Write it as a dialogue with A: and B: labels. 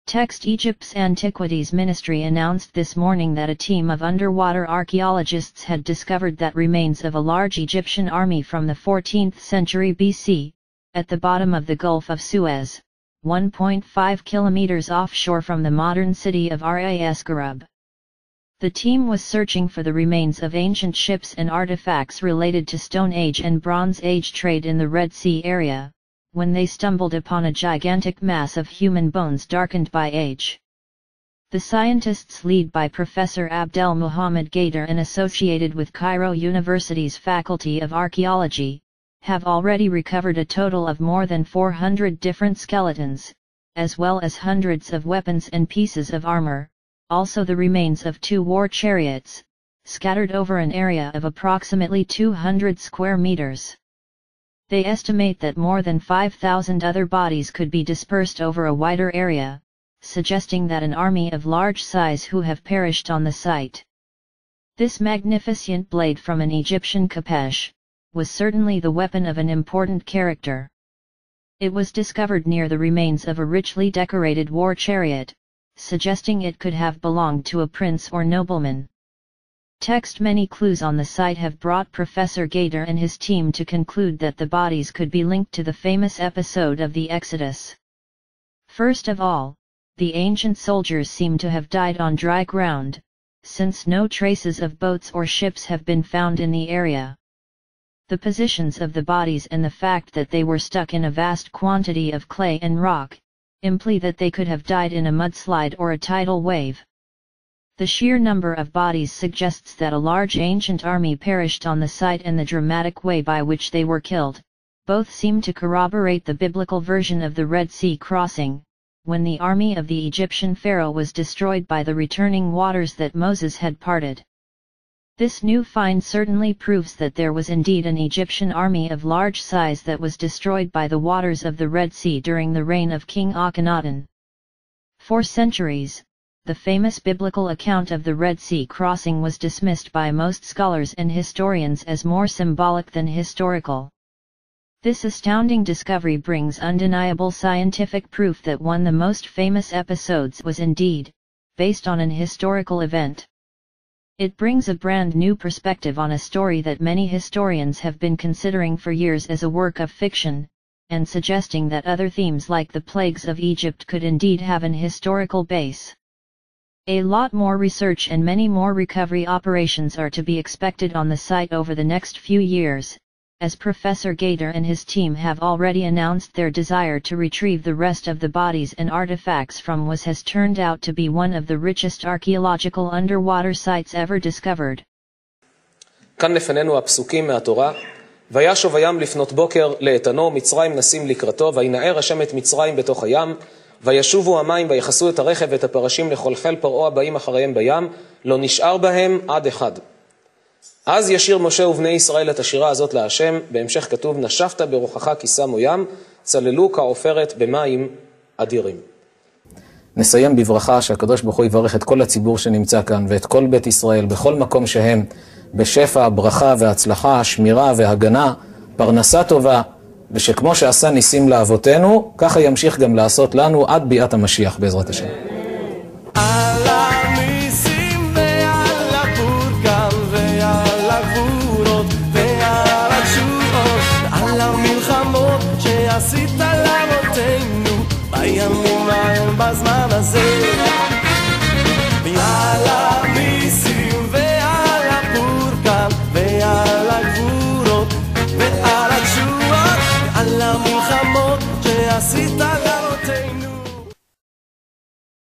A: Text Egypt's Antiquities Ministry announced this morning that a team of underwater archaeologists had discovered that remains of a large Egyptian army from the 14th century BC, at the bottom of the Gulf of Suez, 1.5 kilometers offshore from the modern city of Ras Gharib. The team was searching for the remains of ancient ships and artifacts related to Stone Age and Bronze Age trade in the Red Sea area, when they stumbled upon a gigantic mass of human bones darkened by age. The scientists, led by Professor Abdel Mohamed Gader and associated with Cairo University's Faculty of Archaeology, have already recovered a total of more than 400 different skeletons, as well as hundreds of weapons and pieces of armor, also the remains of 2 war chariots, scattered over an area of approximately 200 square meters. They estimate that more than 5,000 other bodies could be dispersed over a wider area, suggesting that an army of large size who have perished on the site. This magnificent blade from an Egyptian Kapesh was certainly the weapon of an important character. It was discovered near the remains of a richly decorated war chariot, suggesting it could have belonged to a prince or nobleman. Text Many clues on the site have brought Professor Gader and his team to conclude that the bodies could be linked to the famous episode of the Exodus. First of all, the ancient soldiers seem to have died on dry ground, since no traces of boats or ships have been found in the area. The positions of the bodies and the fact that they were stuck in a vast quantity of clay and rock, imply that they could have died in a mudslide or a tidal wave. The sheer number of bodies suggests that a large ancient army perished on the site, and the dramatic way by which they were killed, both seem to corroborate the biblical version of the Red Sea crossing, when the army of the Egyptian pharaoh was destroyed by the returning waters that Moses had parted. This new find certainly proves that there was indeed an Egyptian army of large size that was destroyed by the waters of the Red Sea during the reign of King Akhenaten. For centuries, the famous biblical account of the Red Sea crossing was dismissed by most scholars and historians as more symbolic than historical. This astounding discovery brings undeniable scientific proof that one of the most famous episodes was indeed based on an historical event. It brings a brand new perspective on a story that many historians have been considering for years as a work of fiction, and suggesting that other themes like the plagues of Egypt could indeed have an historical base. A lot more research and many more recovery operations are to be expected on the site over the next few years, as Professor Gader and his team have already announced their desire to retrieve the rest of the bodies and artifacts from what has turned out to be one of the richest archaeological underwater sites ever discovered.
B: כאן לפנינו הפסוקים מהתורה, וישוב הים לפנות בוקר לאיתנו, מצרים נסים לקראתו, וינער השם את מצרים בתוך הים, וישובו המים ויחסו את הרכב ואת הפרשים לכל חיל פרעה הבאים אחריהם בים, לא נשאר בהם עד אחד. אז ישיר משה ובני ישראל את השירה הזאת להשם, בהמשך כתוב, נשפת ברוחך כי שמו ים, צללו כעופרת במים אדירים. נסיים בברכה שהקדוש ברוך הוא יברך את כל הציבור שנמצא כאן ואת כל בית ישראל בכל מקום שהם, בשפע, ברכה והצלחה, שמירה והגנה, פרנסה טובה, ושכמו שעשה ניסים לאבותינו, ככה ימשיך גם לעשות לנו עד ביאת המשיח בעזרת השם.
C: על הניסים ועל הפורקן ועל הגבורות ועל התשועות ועל המלחמות שעשית לאבותינו בימים ההם בזמן הזה. ועל הניסים ועל הפורקן ועל הגבורות ועל התשועות ועל המלחמות שעשית